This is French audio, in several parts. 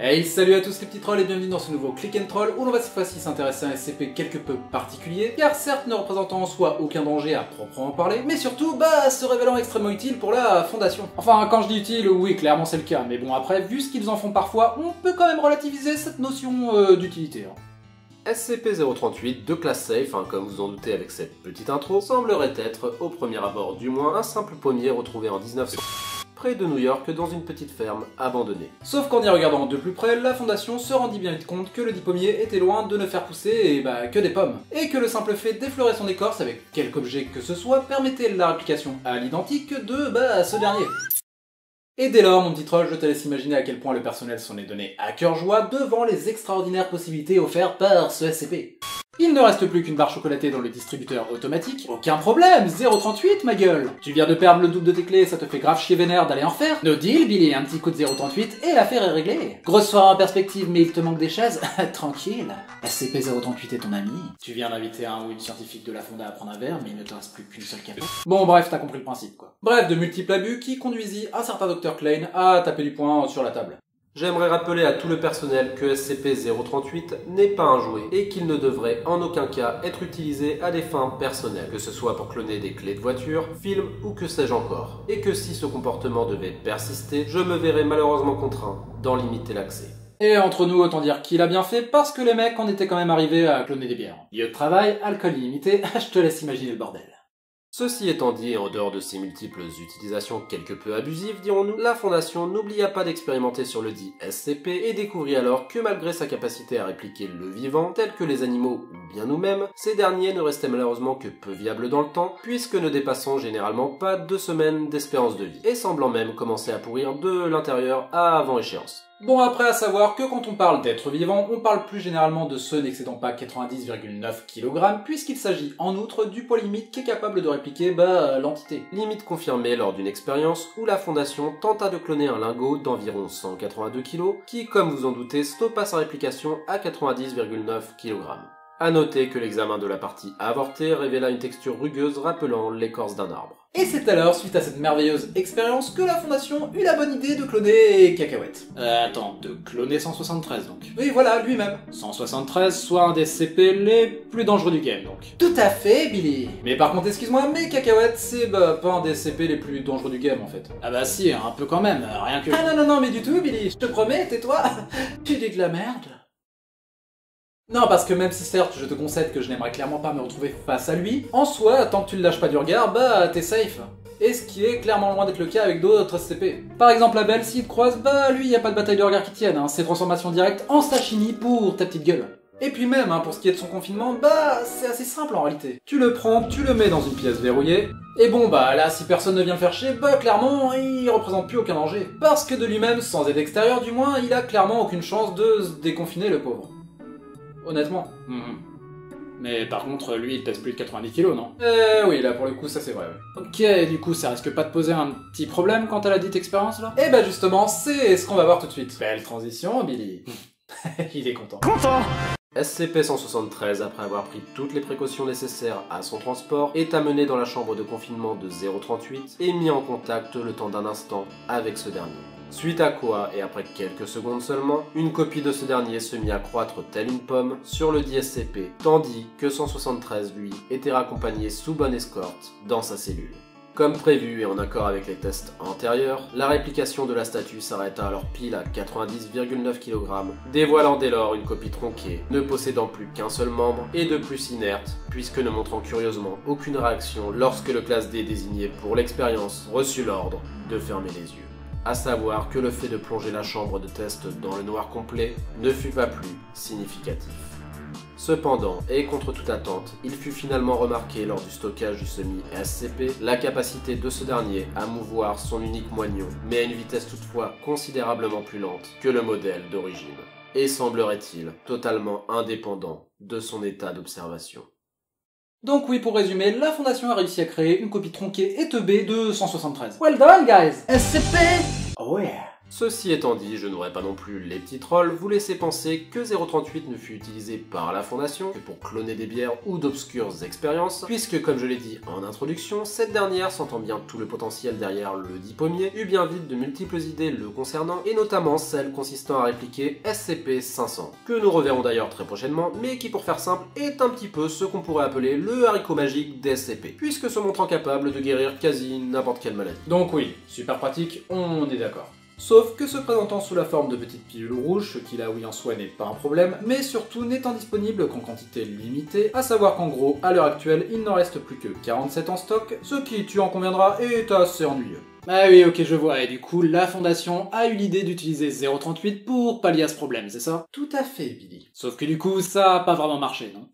Hey, salut à tous les petits trolls et bienvenue dans ce nouveau Click and Troll où l'on va cette fois-ci s'intéresser à un SCP quelque peu particulier, car certes ne représentant en soi aucun danger à proprement parler, mais surtout, se révélant extrêmement utile pour la Fondation. Enfin, quand je dis utile, oui, clairement c'est le cas, mais bon après, vu ce qu'ils en font parfois, on peut quand même relativiser cette notion d'utilité. SCP-038, de classe safe, comme vous en doutez avec cette petite intro, semblerait être, au premier abord du moins, un simple pommier retrouvé en 1900 près de New York dans une petite ferme abandonnée. Sauf qu'en y regardant de plus près, la Fondation se rendit bien vite compte que le dit pommier était loin de ne faire pousser que des pommes, et que le simple fait d'effleurer son écorce avec quelque objet que ce soit permettait la réplication à l'identique de ce dernier. Et dès lors, mon petit troll, je te laisse imaginer à quel point le personnel s'en est donné à cœur joie devant les extraordinaires possibilités offertes par ce SCP. Il ne reste plus qu'une barre chocolatée dans le distributeur automatique. Aucun problème, 038 ma gueule. Tu viens de perdre le double de tes clés, ça te fait grave chier vénère d'aller en refaire. No deal, Billy, un petit coup de 038 et l'affaire est réglée. Grosse soirée en perspective, mais il te manque des chaises. Tranquille, SCP-038 est ton ami. Tu viens d'inviter un ou une scientifique de la Fonda à prendre un verre, mais il ne te reste plus qu'une seule capote. Bon bref, t'as compris le principe quoi. Bref, de multiples abus qui conduisit un certain Dr. Klein à taper du poing sur la table. J'aimerais rappeler à tout le personnel que SCP-038 n'est pas un jouet et qu'il ne devrait en aucun cas être utilisé à des fins personnelles, que ce soit pour cloner des clés de voiture, films ou que sais-je encore. Et que si ce comportement devait persister, je me verrais malheureusement contraint d'en limiter l'accès. Et entre nous, autant dire qu'il a bien fait parce que les mecs en étaient quand même arrivés à cloner des bières. Lieu de travail, alcool illimité, je te laisse imaginer le bordel. Ceci étant dit, et en dehors de ces multiples utilisations quelque peu abusives, dirons-nous, la Fondation n'oublia pas d'expérimenter sur le dit SCP et découvrit alors que malgré sa capacité à répliquer le vivant, tel que les animaux ou bien nous-mêmes, ces derniers ne restaient malheureusement que peu viables dans le temps, puisque ne dépassant généralement pas 2 semaines d'espérance de vie, et semblant même commencer à pourrir de l'intérieur à avant échéance. Bon après à savoir que quand on parle d'êtres vivants, on parle plus généralement de ceux n'excédant pas 90,9 kg, puisqu'il s'agit en outre du poids limite qui est capable de répliquer l'entité. Limite confirmée lors d'une expérience où la Fondation tenta de cloner un lingot d'environ 182 kg, qui comme vous en doutez stoppa sa réplication à 90,9 kg. A noter que l'examen de la partie avortée révéla une texture rugueuse rappelant l'écorce d'un arbre. Et c'est alors, suite à cette merveilleuse expérience, que la Fondation eut la bonne idée de cloner Cacahuète. Attends, de cloner 173 donc. Oui voilà, lui-même. 173, soit un des CP les plus dangereux du game donc. Tout à fait, Billy. Mais par contre, excuse-moi, mais Cacahuète, c'est pas un des CP les plus dangereux du game en fait. Ah bah si, un peu quand même, rien que... Ah non, mais du tout, Billy, je te promets, tais-toi. Tu dis de la merde. Non, parce que même si certes je te concède que je n'aimerais clairement pas me retrouver face à lui, en soi, tant que tu le lâches pas du regard, t'es safe. Et ce qui est clairement loin d'être le cas avec d'autres SCP. Par exemple, Abel, s'il te croise, lui y a pas de bataille de regard qui tienne, c'est transformation directe en sashimi pour ta petite gueule. Et puis même, pour ce qui est de son confinement, c'est assez simple en réalité. Tu le prends, tu le mets dans une pièce verrouillée, et bon là, si personne ne vient le faire chier, clairement, il représente plus aucun danger. Parce que de lui-même, sans aide extérieure du moins, il a clairement aucune chance de se déconfiner le pauvre. Honnêtement. Mais par contre, lui, il pèse plus de 90 kg, non? Oui, là, pour le coup, ça c'est vrai, oui. Ok, du coup, ça risque pas de poser un petit problème quant à la dite expérience, là? Justement, c'est ce qu'on va voir tout de suite. Belle transition, Billy. Il est content. SCP-173, après avoir pris toutes les précautions nécessaires à son transport, est amené dans la chambre de confinement de 038 et mis en contact le temps d'un instant avec ce dernier. Suite à quoi, et après quelques secondes seulement, une copie de ce dernier se mit à croître telle une pomme sur le dit SCP, tandis que 173, lui, était raccompagné sous bonne escorte dans sa cellule. Comme prévu et en accord avec les tests antérieurs, la réplication de la statue s'arrêta alors pile à 90,9 kg, dévoilant dès lors une copie tronquée, ne possédant plus qu'un seul membre et de plus inerte, puisque ne montrant curieusement aucune réaction lorsque le classe D désigné pour l'expérience reçut l'ordre de fermer les yeux. À savoir que le fait de plonger la chambre de test dans le noir complet ne fut pas plus significatif. Cependant, et contre toute attente, il fut finalement remarqué lors du stockage du semi-SCP la capacité de ce dernier à mouvoir son unique moignon, mais à une vitesse toutefois considérablement plus lente que le modèle d'origine, et semblerait-il totalement indépendant de son état d'observation. Donc oui, pour résumer, la Fondation a réussi à créer une copie tronquée et teubée de 173. Well done, guys! SCP! Oh yeah! Ceci étant dit, je n'aurais pas non plus les petits trolls vous laisser penser que 038 ne fut utilisé par la Fondation que pour cloner des bières ou d'obscures expériences, puisque comme je l'ai dit en introduction, cette dernière, sentant bien tout le potentiel derrière le dit pommier, eut bien vite de multiples idées le concernant, et notamment celle consistant à répliquer SCP-500, que nous reverrons d'ailleurs très prochainement, mais qui pour faire simple est un petit peu ce qu'on pourrait appeler le haricot magique des SCP, puisque se montrant capable de guérir quasi n'importe quelle maladie. Donc oui, super pratique, on est d'accord. Sauf que se présentant sous la forme de petites pilules rouges, ce qui là oui en soi n'est pas un problème, mais surtout n'étant disponible qu'en quantité limitée, à savoir qu'en gros, à l'heure actuelle, il n'en reste plus que 47 en stock, ce qui, tu en conviendras, est assez ennuyeux. Ah oui, ok, je vois, et du coup, la Fondation a eu l'idée d'utiliser 038 pour pallier à ce problème, c'est ça? Tout à fait, Billy. Sauf que du coup, ça a pas vraiment marché, non?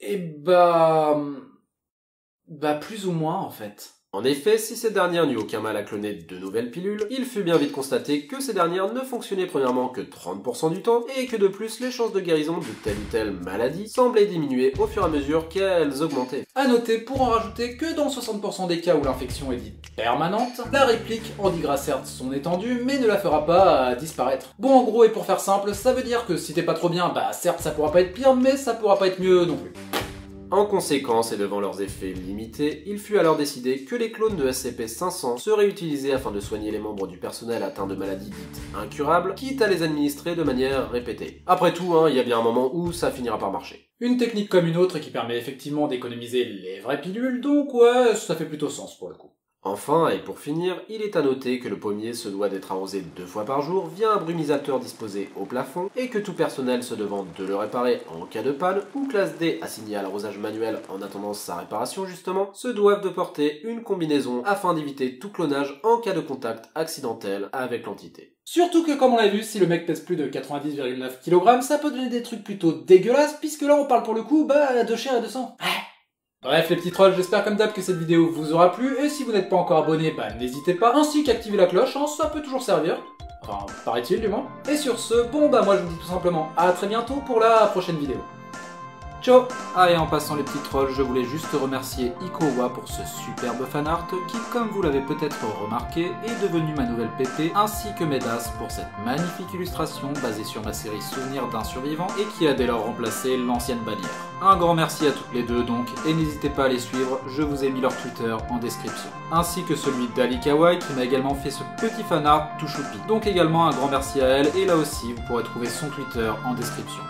Plus ou moins, en fait. En effet, si cette dernière n'eut aucun mal à cloner de nouvelles pilules, il fut bien vite constaté que ces dernières ne fonctionnaient premièrement que 30% du temps, et que de plus, les chances de guérison de telle ou telle maladie semblaient diminuer au fur et à mesure qu'elles augmentaient. A noter, pour en rajouter, que dans 60% des cas où l'infection est dite permanente, la réplique endiguera certes son étendue, mais ne la fera pas disparaître. Bon, en gros, et pour faire simple, ça veut dire que si t'es pas trop bien, certes ça pourra pas être pire, mais ça pourra pas être mieux non plus. En conséquence, et devant leurs effets limités, il fut alors décidé que les clones de SCP-500 seraient utilisés afin de soigner les membres du personnel atteints de maladies dites incurables, quitte à les administrer de manière répétée. Après tout, il y a bien un moment où ça finira par marcher. Une technique comme une autre qui permet effectivement d'économiser les vraies pilules, donc ouais, ça fait plutôt sens pour le coup. Enfin, et pour finir, il est à noter que le pommier se doit d'être arrosé 2 fois par jour via un brumisateur disposé au plafond, et que tout personnel se devant de le réparer en cas de panne, ou classe D assigné à l'arrosage manuel en attendant sa réparation justement, se doivent de porter une combinaison afin d'éviter tout clonage en cas de contact accidentel avec l'entité. Surtout que comme on l'a vu, si le mec pèse plus de 90,9 kg, ça peut donner des trucs plutôt dégueulasses, puisque là on parle pour le coup, de chair et de sang. Bref les petits trolls, j'espère comme d'hab que cette vidéo vous aura plu, et si vous n'êtes pas encore abonné, n'hésitez pas, ainsi qu'activer la cloche, ça peut toujours servir. Enfin, paraît-il du moins. Et sur ce, moi je vous dis tout simplement à très bientôt pour la prochaine vidéo. Ciao! Ah, et en passant les petits trolls, je voulais juste remercier Ikowa pour ce superbe fanart qui, comme vous l'avez peut-être remarqué, est devenu ma nouvelle PP, ainsi que Medas pour cette magnifique illustration basée sur ma série Souvenirs d'un survivant et qui a dès lors remplacé l'ancienne bannière. Un grand merci à toutes les deux donc, et n'hésitez pas à les suivre, je vous ai mis leur Twitter en description. Ainsi que celui d'Ali Kawaii qui m'a également fait ce petit fanart tout choupi. Donc également un grand merci à elle, et là aussi vous pourrez trouver son Twitter en description.